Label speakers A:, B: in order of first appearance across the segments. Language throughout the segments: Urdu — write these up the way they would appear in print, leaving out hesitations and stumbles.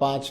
A: 5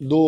A: 2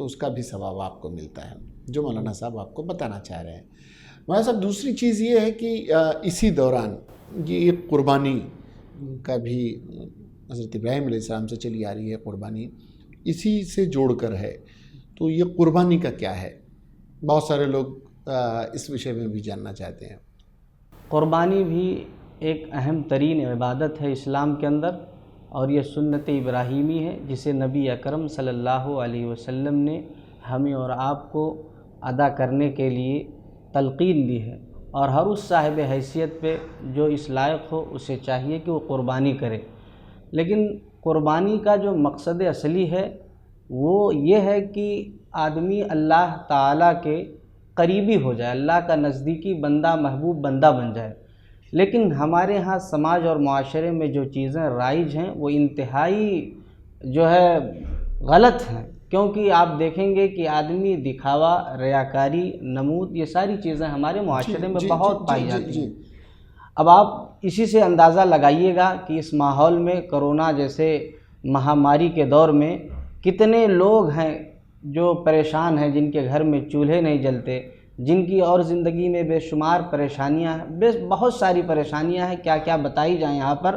A: تو اس کا بھی ثواب آپ کو ملتا ہے، جو مولانا صاحب آپ کو بتانا چاہ رہے ہیں۔ مولانا صاحب دوسری چیز یہ ہے کہ اسی دوران یہ قربانی کا بھی حضرت ابراہیم علیہ السلام سے چلی آ رہی ہے، قربانی اسی سے جوڑ کر ہے، تو یہ قربانی کا کیا ہے؟ بہت سارے لوگ اس وشے میں بھی جاننا چاہتے ہیں۔
B: قربانی بھی ایک اہم ترین عبادت ہے اسلام کے اندر، اور یہ سنت ابراہیمی ہے جسے نبی اکرم صلی اللہ علیہ وسلم نے ہمیں اور آپ کو ادا کرنے کے لیے تلقین دی ہے، اور ہر اس صاحب حیثیت پہ جو اس لائق ہو اسے چاہیے کہ وہ قربانی کرے۔ لیکن قربانی کا جو مقصد اصلی ہے وہ یہ ہے کہ آدمی اللہ تعالیٰ کے قریبی ہو جائے، اللہ کا نزدیکی بندہ، محبوب بندہ بن جائے۔ لیکن ہمارے ہاں سماج اور معاشرے میں جو چیزیں رائج ہیں وہ انتہائی جو ہے غلط ہیں، کیونکہ آپ دیکھیں گے کہ آدمی دکھاوا، ریاکاری، نمود، یہ ساری چیزیں ہمارے معاشرے میں بہت پائی جاتی ہیں۔ اب آپ اسی سے اندازہ لگائیے گا کہ اس ماحول میں کرونا جیسے مہاماری کے دور میں کتنے لوگ ہیں جو پریشان ہیں، جن کے گھر میں چولہے نہیں جلتے، جن کی اور زندگی میں بے شمار پریشانیاں ہیں، بہت ساری پریشانیاں ہیں، کیا کیا بتائی جائیں یہاں پر۔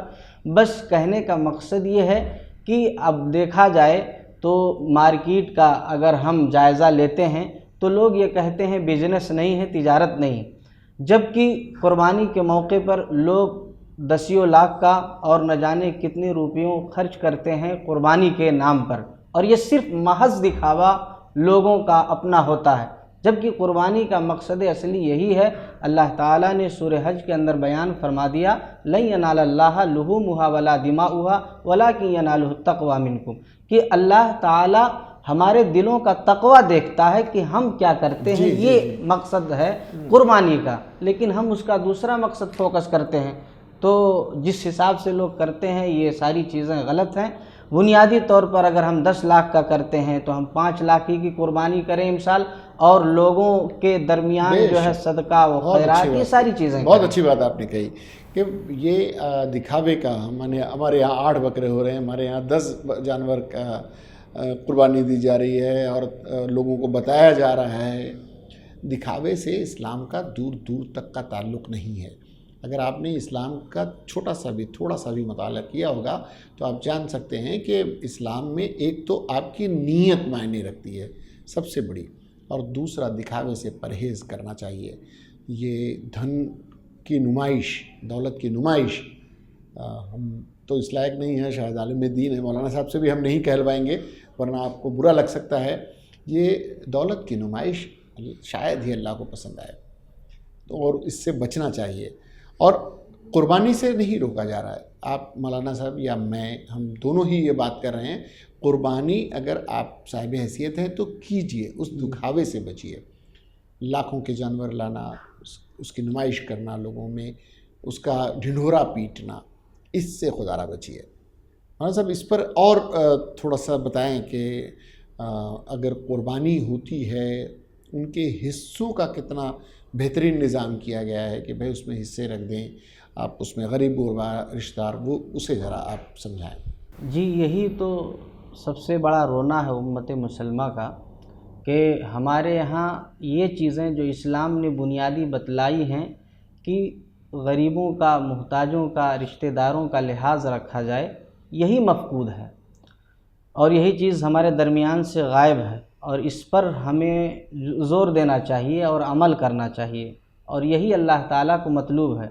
B: بس کہنے کا مقصد یہ ہے کہ اب دیکھا جائے تو مارکیٹ کا اگر ہم جائزہ لیتے ہیں تو لوگ یہ کہتے ہیں بزنس نہیں ہے، تجارت نہیں، جبکہ قربانی کے موقع پر لوگ دسیوں لاکھ کا اور نہ جانے کتنے روپیوں خرچ کرتے ہیں قربانی کے نام پر، اور یہ صرف محض دکھاوا لوگوں کا اپنا ہوتا ہے، جبکہ قربانی کا مقصد اصلی یہی ہے۔ اللہ تعالیٰ نے سورہ حج کے اندر بیان فرما دیا، لن ینال اللہ لحومھا ولا دماؤھا ولکن ینالہ التقوی منکم، کہ اللہ تعالیٰ ہمارے دلوں کا تقوی دیکھتا ہے کہ ہم کیا کرتے ہیں، یہ مقصد ہے قربانی کا، لیکن ہم اس کا دوسرا مقصد فوکس کرتے ہیں۔ تو جس حساب سے لوگ کرتے ہیں یہ ساری چیزیں غلط ہیں۔ بنیادی طور پر اگر ہم 10 لاکھ کا کرتے ہیں تو ہم 5 لاکھ کی قربانی کریں امسال، اور لوگوں کے درمیان جو ہے صدقہ و خیرات، یہ ساری چیزیں
A: بہت اچھی بات آپ نے کہی کہ یہ دکھاوے کا ہمارے یہاں 8 بکرے ہو رہے ہیں، ہمارے یہاں 10 جانور کا قربانی دی جا رہی ہے اور لوگوں کو بتایا جا رہا ہے، دکھاوے سے اسلام کا دور دور تک کا تعلق نہیں ہے۔ اگر آپ نے اسلام کا تھوڑا سا بھی مطالعہ کیا ہوگا تو آپ جان سکتے ہیں کہ اسلام میں ایک تو آپ کی نیت معنی رکھتی ہے سب سے بڑی، اور دوسرا دکھاوے سے پرہیز کرنا چاہیے۔ یہ دھن کی نمائش، دولت کی نمائش، ہم تو اس لائق نہیں ہیں، شاید عالم دین ہے، مولانا صاحب سے بھی ہم نہیں کہلوائیں گے ورنہ آپ کو برا لگ سکتا ہے۔ یہ دولت کی نمائش شاید ہی اللہ کو پسند آئے، اور اس سے بچنا چاہیے، اور قربانی سے نہیں روکا جا رہا ہے۔ آپ مولانا صاحب یا میں، ہم دونوں ہی یہ بات کر رہے ہیں، قربانی اگر آپ صاحب حیثیت ہیں تو کیجئے، اس دکھاوے سے بچیے۔ لاکھوں کے جانور لانا، اس کی نمائش کرنا لوگوں میں، اس کا ڈھنڈورا پیٹنا، اس سے خدا را بچیے۔ مولانا صاحب اس پر اور تھوڑا سا بتائیں کہ اگر قربانی ہوتی ہے ان کے حصوں کا کتنا بہترین نظام کیا گیا ہے کہ بھائی اس میں حصے رکھ دیں، آپ اس میں غریب غربا رشتہ دار، وہ اسے ذرا آپ سمجھائیں۔
B: جی، یہی تو سب سے بڑا رونا ہے امت مسلمہ کا کہ ہمارے یہاں یہ چیزیں جو اسلام نے بنیادی بتلائی ہیں کہ غریبوں کا، محتاجوں کا، رشتہ داروں کا لحاظ رکھا جائے، یہی مفقود ہے، اور یہی چیز ہمارے درمیان سے غائب ہے، اور اس پر ہمیں زور دینا چاہیے اور عمل کرنا چاہیے، اور یہی اللہ تعالیٰ کو مطلوب ہے۔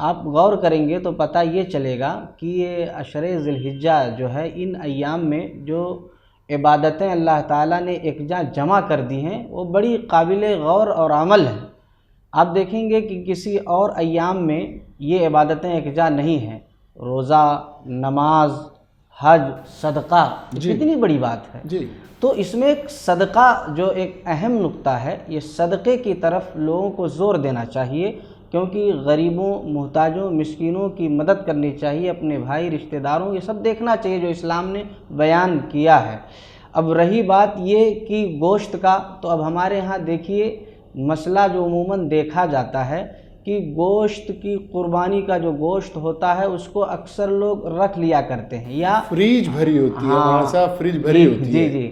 B: آپ غور کریں گے تو پتہ یہ چلے گا کہ یہ عشر ذی الحجہ جو ہے، ان ایام میں جو عبادتیں اللہ تعالیٰ نے ایک جمع کر دی ہیں وہ بڑی قابل غور اور عمل ہیں۔ آپ دیکھیں گے کہ کسی اور ایام میں یہ عبادتیں یکجا نہیں ہیں، روزہ، نماز، حج، صدقہ، کتنی بڑی بات ہے۔
A: جی،
B: تو اس میں ایک صدقہ جو ایک اہم نقطہ ہے، یہ صدقے کی طرف لوگوں کو زور دینا چاہیے، کیونکہ غریبوں، محتاجوں، مسکینوں کی مدد کرنی چاہیے، اپنے بھائی، رشتہ داروں، یہ سب دیکھنا چاہیے جو اسلام نے بیان کیا ہے۔ اب رہی بات یہ کہ گوشت کا، تو اب ہمارے ہاں دیکھیے مسئلہ جو عموماً دیکھا جاتا ہے کہ گوشت کی قربانی کا جو گوشت ہوتا ہے اس کو اکثر لوگ رکھ لیا کرتے ہیں، یا
A: فریج بھری ہوتی ہے، ہمارے صاحب فریج بھری ہوتی ہے۔
B: جی،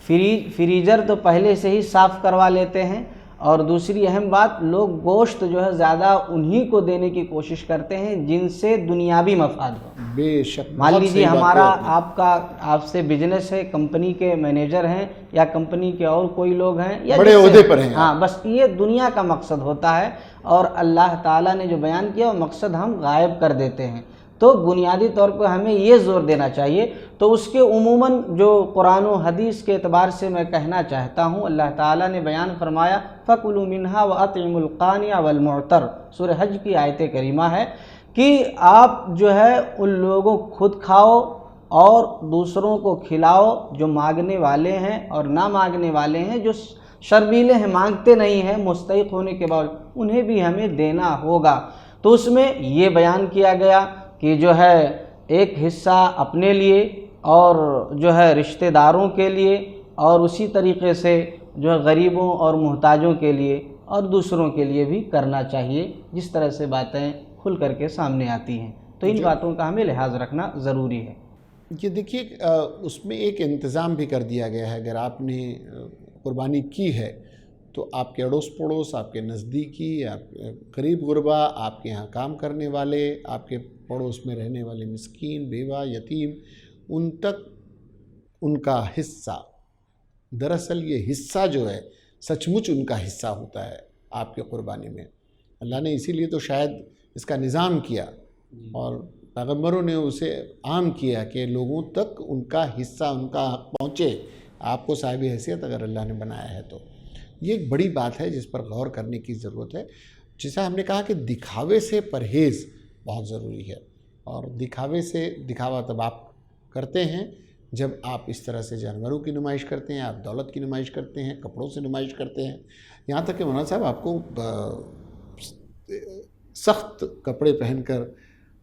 B: فریزر تو پہلے سے ہی صاف کروا لیتے ہیں، اور دوسری اہم بات، لوگ گوشت جو ہے زیادہ انہی کو دینے کی کوشش کرتے ہیں جن سے دنیاوی مفاد ہو۔
A: بے شک،
B: مان
A: بہت
B: لیجیے
A: صحیح بات
B: ہمارا
A: کہی آپ نے۔
B: آپ سے بزنس ہے، کمپنی کے مینیجر ہیں یا کمپنی کے اور کوئی لوگ ہیں یا
A: بڑے
B: جس سے-
A: عہدے پر ہیں
B: ہاں، بس یہ دنیا کا مقصد ہوتا ہے، اور اللہ تعالیٰ نے جو بیان کیا وہ مقصد ہم غائب کر دیتے ہیں۔ تو بنیادی طور پہ ہمیں یہ زور دینا چاہیے۔ تو اس کے عموماً جو قرآن و حدیث کے اعتبار سے میں کہنا چاہتا ہوں، اللہ تعالیٰ نے بیان فرمایا فَكُلُوا مِنْهَا وَأَطْعِمُوا الْقَانِعَ وَالْمُعْتَرَّ، سورہ حج کی آیت کریمہ ہے کہ آپ جو ہے ان لوگوں خود کھاؤ اور دوسروں کو کھلاؤ جو مانگنے والے ہیں اور نہ مانگنے والے ہیں، جو شرمیلے ہیں، مانگتے نہیں ہیں، مستحق ہونے کے باوجود انہیں بھی ہمیں دینا ہوگا۔ تو اس میں یہ بیان کیا گیا کہ جو ہے ایک حصہ اپنے لیے اور جو ہے رشتہ داروں کے لیے، اور اسی طریقے سے جو ہے غریبوں اور محتاجوں کے لیے اور دوسروں کے لیے بھی کرنا چاہیے، جس طرح سے باتیں کھل کر کے سامنے آتی ہیں۔ تو ان باتوں کا ہمیں لحاظ رکھنا ضروری ہے۔
A: یہ دیکھیے اس میں ایک انتظام بھی کر دیا گیا ہے، اگر آپ نے قربانی کی ہے تو آپ کے اڑوس پڑوس، آپ کے نزدیکی، آپ قریب غربا، آپ کے یہاں کام کرنے والے، آپ کے پڑوس میں رہنے والے مسکین، بیوہ، یتیم، ان تک ان کا حصہ، دراصل یہ حصہ جو ہے سچ مچ ان کا حصہ ہوتا ہے آپ کے قربانی میں۔ اللہ نے اسی لیے تو شاید اس کا نظام کیا، اور پیغمبروں نے اسے عام کیا کہ لوگوں تک ان کا حصہ، ان کا حق پہنچے، آپ کو صاحب حیثیت اگر اللہ نے بنایا ہے تو۔ یہ ایک بڑی بات ہے جس پر غور کرنے کی ضرورت ہے۔ جیسا ہم نے کہا کہ دکھاوے سے پرہیز بہت ضروری ہے، اور دکھاوا تب آپ کرتے ہیں جب آپ اس طرح سے جانوروں کی نمائش کرتے ہیں، آپ دولت کی نمائش کرتے ہیں، کپڑوں سے نمائش کرتے ہیں، یہاں تک کہ مولانا صاحب آپ کو سخت کپڑے پہن کر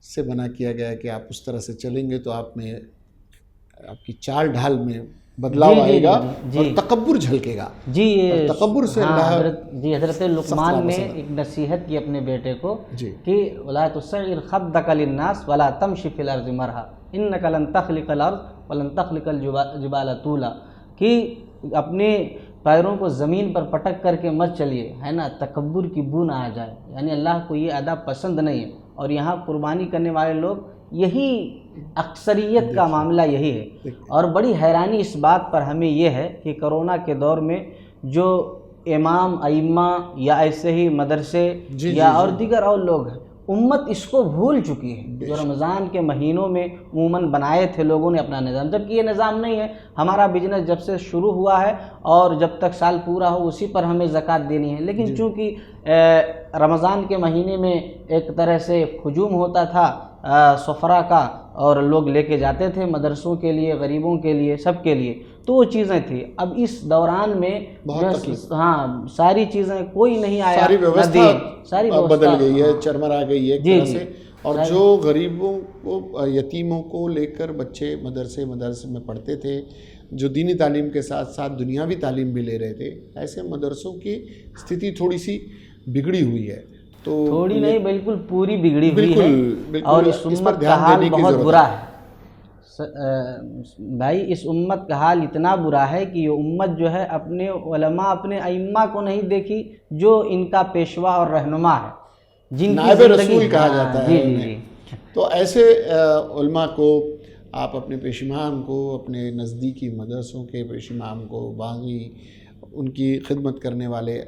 A: سے منع کیا گیا کہ آپ اس طرح سے چلیں گے تو آپ میں، آپ کی چال ڈھال میں بدلاؤ آئے گا اور تکبر جھلکے گا۔
B: جی،
A: اور تکبر سے اللہ
B: حضرت لقمان نے ایک نصیحت کی اپنے بیٹے کو کہ وَلَا تُصَعِّرْ خَدَّكَ لِلنَّاسِ وَلَا تَمْشِ فِي الْأَرْضِ مَرْحًا إِنَّكَ لَن تَخْلِقَ الْأَرْضَ وَلَن تَخْلِقَ الْجِبَالَ طُولًا، کہ اپنے پیروں کو زمین پر پٹک کر کے مت چلیے، ہے نا، تکبر کی بو نہ آ جائے، یعنی اللہ کو یہ ادب پسند نہیں ہے۔ اور یہاں قربانی کرنے والے لوگ یہی اکثریت کا معاملہ یہی ہے۔ اور بڑی حیرانی اس بات پر ہمیں یہ ہے کہ کرونا کے دور میں جو امام، ائمہ یا ایسے ہی مدرسے یا اور دیگر اور لوگ ہیں، امت اس کو بھول چکی ہے، جو رمضان کے مہینوں میں عموماً بنائے تھے لوگوں نے اپنا نظام، جبکہ یہ نظام نہیں ہے۔ ہمارا بزنس جب سے شروع ہوا ہے اور جب تک سال پورا ہو اسی پر ہمیں زکوٰۃ دینی ہے، لیکن چونکہ رمضان کے مہینے میں ایک طرح سے ہجوم ہوتا تھا سفرا کا، اور لوگ لے کے جاتے تھے مدرسوں کے لیے، غریبوں کے لیے، سب کے لیے، تو وہ چیزیں تھیں۔ اب اس دوران میں ہاں ساری چیزیں کوئی نہیں آیا،
A: ساری ویوستھا بدل گئی ہے، چرمرا گئی ہے ایک طرح سے، اور جو غریبوں کو، یتیموں کو لے کر بچے مدرسے میں پڑھتے تھے، جو دینی تعلیم کے ساتھ ساتھ دنیاوی تعلیم بھی لے رہے تھے، ایسے مدرسوں کی استھتی تھوڑی سی بگڑی ہوئی ہے۔ تو
B: تھوڑی نہیں، بالکل پوری بگڑی ہوئی ہے، اور اس
A: پر
B: امت کا
A: دھیان
B: حال
A: دینے کی
B: بہت
A: ضرورت
B: برا ہے بھائی۔ اس امت کا حال اتنا برا ہے کہ یہ امت جو ہے اپنے علماء، اپنے ائمہ کو نہیں دیکھی جو ان کا پیشوا اور رہنما ہے، جن کی
A: نائب رسول کہا جاتا ہے
B: جی۔
A: تو ایسے علماء کو آپ اپنے پیش امام کو، اپنے نزدیکی مدرسوں کے پیش امام کو، باقی ان کی خدمت کرنے والے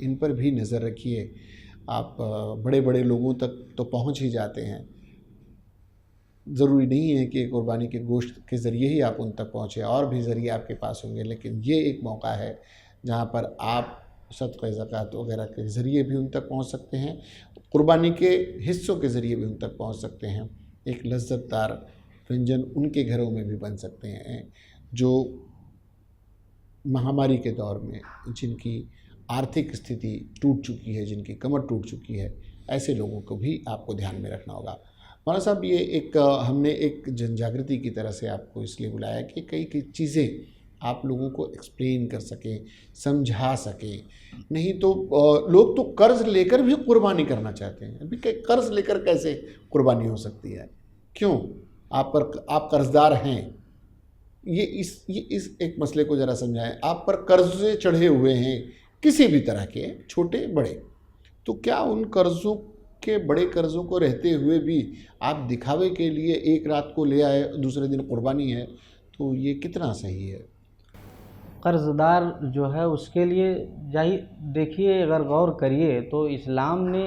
A: ان پر بھی نظر رکھیے۔ آپ بڑے بڑے لوگوں تک تو پہنچ ہی جاتے ہیں، ضروری نہیں ہے کہ قربانی کے گوشت کے ذریعے ہی آپ ان تک پہنچے، اور بھی ذریعے آپ کے پاس ہوں گے، لیکن یہ ایک موقع ہے جہاں پر آپ صدقہ زکوٰۃ وغیرہ کے ذریعے بھی ان تک پہنچ سکتے ہیں، قربانی کے حصوں کے ذریعے بھی ان تک پہنچ سکتے ہیں۔ ایک لذت دار ونجن ان کے گھروں میں بھی بن سکتے ہیں جو مہاماری کے دور میں جن کی آرتھک استھتی ٹوٹ چکی ہے، جن کی کمر ٹوٹ چکی ہے، ایسے لوگوں کو بھی آپ کو دھیان میں رکھنا ہوگا۔ مولانا صاحب، یہ ایک ہم نے ایک جن جاگرتی کی طرح سے آپ کو اس لیے بلایا کہ کئی چیزیں آپ لوگوں کو ایکسپلین کر سکیں، سمجھا سکیں۔ نہیں تو لوگ تو قرض لے کر بھی قربانی کرنا چاہتے ہیں۔ ابھی قرض لے کر کیسے قربانی ہو سکتی ہے؟ کیوں؟ آپ قرض دار ہیں، یہ اس ایک مسئلے کو ذرا سمجھائیں. آپ پر قرضے چڑھے ہوئے ہیں کسی بھی طرح کے، چھوٹے بڑے، تو کیا ان قرضوں کے بڑے قرضوں کو رہتے ہوئے بھی آپ دکھاوے کے لیے ایک رات کو لے آئے دوسرے دن قربانی ہے، تو یہ کتنا صحیح ہے؟
B: قرض دار جو ہے اس کے لیے دیکھیے، اگر غور کریے تو اسلام نے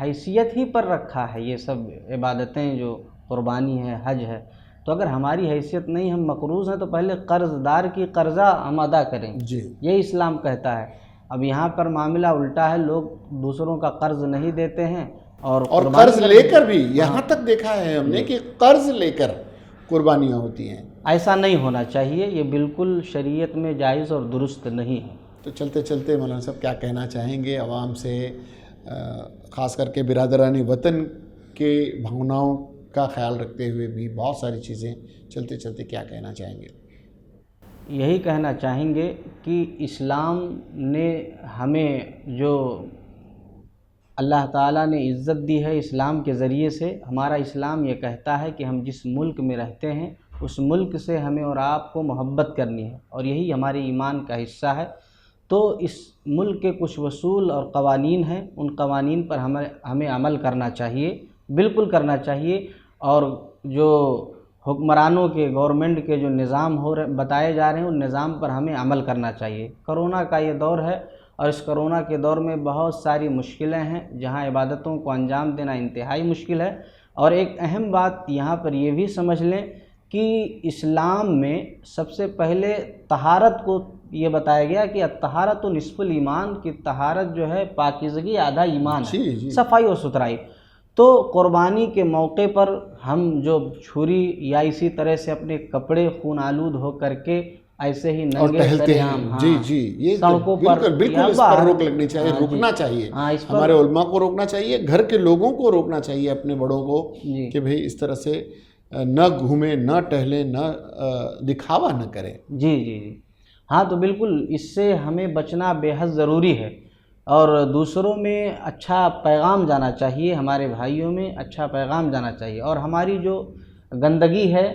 B: حیثیت ہی پر رکھا ہے یہ سب عبادتیں، جو قربانی ہے، حج ہے. تو اگر ہماری حیثیت نہیں، ہم مقروض ہیں، تو پہلے قرض دار کی قرضہ ہم ادا کریں.
A: جی.
B: یہ اسلام کہتا ہے. اب یہاں پر معاملہ الٹا ہے، لوگ دوسروں کا قرض نہیں دیتے ہیں اور
A: قرض لے کر بھی یہاں تک دیکھا ہے ہم نے کہ قرض لے کر قربانیاں ہوتی ہیں.
B: ایسا نہیں ہونا چاہیے، یہ بالکل شریعت میں جائز اور درست نہیں ہے.
A: تو چلتے چلتے مولانا صاحب کیا کہنا چاہیں گے عوام سے، خاص کر کے برادران وطن کے بھوناؤں کا خیال رکھتے ہوئے بھی بہت ساری چیزیں، چلتے چلتے کیا کہنا چاہیں گے؟
B: یہی کہنا چاہیں گے کہ اسلام نے ہمیں جو اللہ تعالیٰ نے عزت دی ہے اسلام کے ذریعے سے، ہمارا اسلام یہ کہتا ہے کہ ہم جس ملک میں رہتے ہیں اس ملک سے ہمیں اور آپ کو محبت کرنی ہے، اور یہی ہمارے ایمان کا حصہ ہے. تو اس ملک کے کچھ اصول اور قوانین ہیں، ان قوانین پر ہمیں عمل کرنا چاہیے، بالکل کرنا چاہیے. اور جو حکمرانوں کے، گورنمنٹ کے جو نظام بتائے جا رہے ہیں، ان نظام پر ہمیں عمل کرنا چاہیے. کرونا کا یہ دور ہے، اور اس کرونا کے دور میں بہت ساری مشکلیں ہیں جہاں عبادتوں کو انجام دینا انتہائی مشکل ہے. اور ایک اہم بات یہاں پر یہ بھی سمجھ لیں کہ اسلام میں سب سے پہلے طہارت کو یہ بتایا گیا کہ الطہارۃ نصف الایمان، کی طہارت جو ہے پاکیزگی آدھا ایمان ہے، صفائی اور ستھرائی. تو قربانی کے موقع پر ہم جو چھری یا اسی طرح سے اپنے کپڑے خون آلود ہو کر کے ایسے ہی ننگے سر عام
A: یہ
B: سڑکوں پر
A: بالکل اس پر روک لگنی چاہیے، روکنا چاہیے. ہمارے علماء کو روکنا چاہیے، گھر کے لوگوں کو روکنا چاہیے، اپنے بڑوں کو، کہ بھئی اس طرح سے نہ گھومیں، نہ ٹہلیں، نہ دکھاوا نہ کریں.
B: جی جی جی ہاں، تو بالکل اس سے ہمیں بچنا بے حد ضروری ہے. اور دوسروں میں اچھا پیغام جانا چاہیے، ہمارے بھائیوں میں اچھا پیغام جانا چاہیے. اور ہماری جو گندگی ہے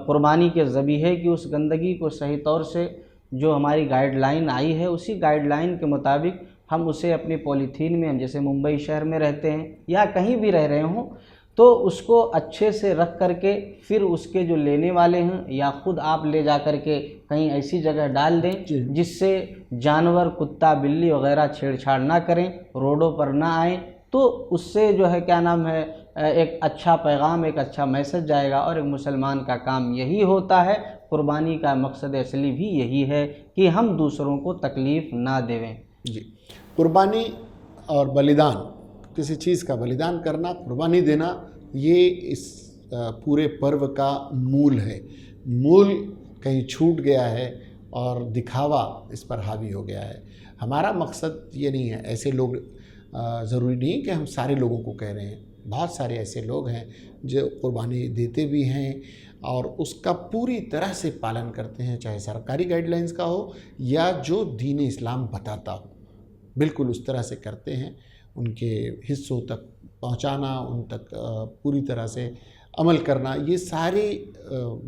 B: قربانی کے ذبیحے کی، اس گندگی کو صحیح طور سے جو ہماری گائیڈ لائن آئی ہے، اسی گائیڈ لائن کے مطابق ہم اسے اپنی پولیتھین میں، ہم جیسے ممبئی شہر میں رہتے ہیں یا کہیں بھی رہ رہے ہوں، تو اس کو اچھے سے رکھ کر کے پھر اس کے جو لینے والے ہیں یا خود آپ لے جا کر کے کہیں ایسی جگہ ڈال دیں جس سے جانور، کتا، بلی وغیرہ چھیڑ چھاڑ نہ کریں، روڈوں پر نہ آئیں. تو اس سے جو ہے کیا نام ہے، ایک اچھا پیغام، ایک اچھا میسج جائے گا. اور ایک مسلمان کا کام یہی ہوتا ہے، قربانی کا مقصد اصلی بھی یہی ہے کہ ہم دوسروں کو تکلیف نہ دیں.
A: جی، قربانی اور بلیدان، کسی چیز کا بلیدان کرنا، قربانی دینا، یہ اس پورے پرو کا مول ہے. مول کہیں چھوٹ گیا ہے اور دکھاوا اس پر حاوی ہو گیا ہے. ہمارا مقصد یہ نہیں ہے. ایسے لوگ ضروری نہیں کہ ہم سارے لوگوں کو کہہ رہے ہیں، بہت سارے ایسے لوگ ہیں جو قربانی دیتے بھی ہیں اور اس کا پوری طرح سے پالن کرتے ہیں، چاہے سرکاری گائیڈ لائنز کا ہو یا جو دین اسلام بتاتا ہو، بالکل اس طرح سے کرتے ہیں. ان کے حصوں تک پہنچانا، ان تک پوری طرح سے عمل کرنا، یہ سارے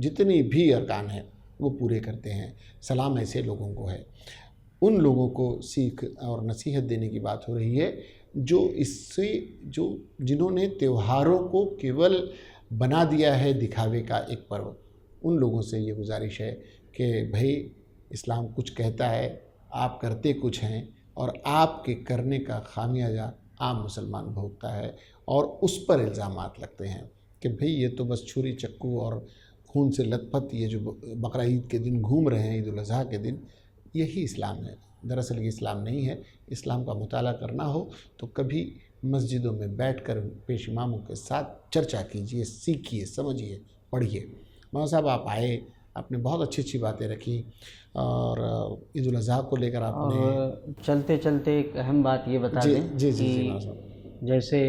A: جتنی بھی ارکان ہیں وہ پورے کرتے ہیں. سلام ایسے لوگوں کو ہے. ان لوگوں کو سیکھ اور نصیحت دینے کی بات ہو رہی ہے جو اس سے جنہوں نے تہواروں کو کیول بنا دیا ہے دکھاوے کا ایک پرو. ان لوگوں سے یہ گزارش ہے کہ بھائی اسلام کچھ کہتا ہے، آپ کرتے کچھ ہیں، اور آپ کے کرنے کا خامیازہ عام مسلمان بھوگتا ہے، اور اس پر الزامات لگتے ہیں کہ بھئی یہ تو بس چھری چکو اور خون سے لت پت یہ جو بقرہ عید کے دن گھوم رہے ہیں، عید الاضحیٰ کے دن، یہی اسلام ہے. دراصل یہ اسلام نہیں ہے. اسلام کا مطالعہ کرنا ہو تو کبھی مسجدوں میں بیٹھ کر پیش اماموں کے ساتھ چرچا کیجئے، سیکھیے، سمجھیے، پڑھیے. مولانا صاحب آپ آئے، آپ نے بہت اچھی اچھی باتیں رکھی، اور عید الاضحیٰ کو لے کر آپ نے
B: چلتے چلتے ایک اہم بات یہ بتا دیں کہ جیسے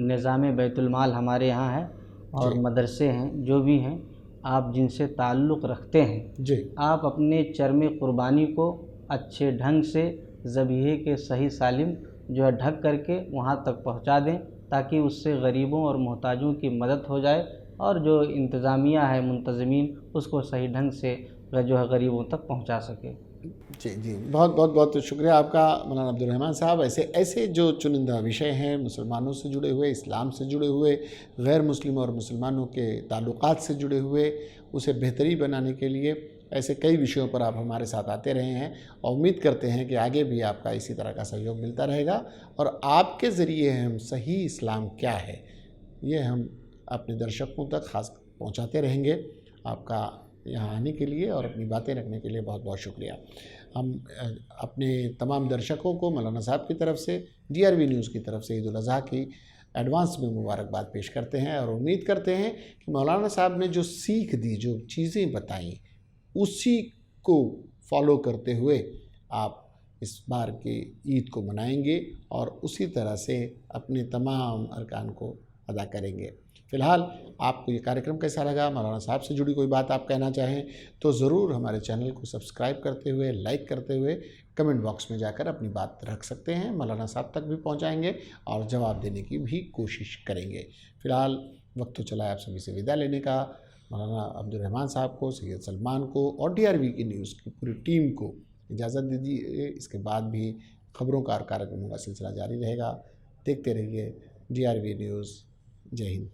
B: نظام بیت المال ہمارے یہاں ہے اور مدرسے ہیں جو بھی ہیں، آپ جن سے تعلق رکھتے ہیں، آپ اپنے چرم قربانی کو اچھے ڈھنگ سے ذبیحے کے صحیح سالم جو ہے ڈھک کر کے وہاں تک پہنچا دیں، تاکہ اس سے غریبوں اور محتاجوں کی مدد ہو جائے. اور جو انتظامیہ ہے منتظمین اس کو صحیح ڈھنگ سے جو ہے غریبوں تک پہنچا سکے۔
A: جی جی، بہت شکریہ آپ کا مولانا عبدالرحمن صاحب۔ ایسے جو چنندہ وشے ہیں مسلمانوں سے جڑے ہوئے، اسلام سے جڑے ہوئے، غیر مسلموں اور مسلمانوں کے تعلقات سے جڑے ہوئے، اسے بہتری بنانے کے لیے ایسے کئی وشیوں پر آپ ہمارے ساتھ آتے رہے ہیں، اور امید کرتے ہیں کہ آگے بھی آپ کا اسی طرح کا سہیوگ ملتا رہے گا، اور آپ کے ذریعے ہم صحیح اسلام کیا ہے یہ ہم اپنے درشکوں تک خاص پہنچاتے رہیں گے۔ آپ کا یہاں آنے کے لیے اور اپنی باتیں رکھنے کے لیے بہت شکریہ۔ ہم اپنے تمام درشکوں کو مولانا صاحب کی طرف سے، DRV نیوز کی طرف سے عید الاضحیٰ کی ایڈوانس میں مبارکباد پیش کرتے ہیں، اور امید کرتے ہیں کہ مولانا صاحب نے جو سیکھ دی، جو چیزیں بتائیں، اسی کو فالو کرتے ہوئے آپ اس بار کی عید کو منائیں گے اور اسی طرح سے اپنے تمام ارکان کو ادا کریں گے۔ فی الحال آپ کو یہ کارکرم کیسا لگا، مولانا صاحب سے جڑی کوئی بات آپ کہنا چاہیں تو ضرور ہمارے چینل کو سبسکرائب کرتے ہوئے، لائک کرتے ہوئے کمنٹ باکس میں جا کر اپنی بات رکھ سکتے ہیں، مولانا صاحب تک بھی پہنچائیں گے اور جواب دینے کی بھی کوشش کریں گے۔ فی الحال وقت تو چلا ہے آپ سبھی سے وداع لینے کا۔ مولانا عبدالرحمن صاحب کو، سید سلمان کو اور DRV کی نیوز کی پوری ٹیم کو اجازت دیجیے۔ اس کے بعد بھی خبروں کا اور کارکرموں کا سلسلہ جاری رہے گا۔ دیکھتے رہیے DRV نیوز۔ جے ہند۔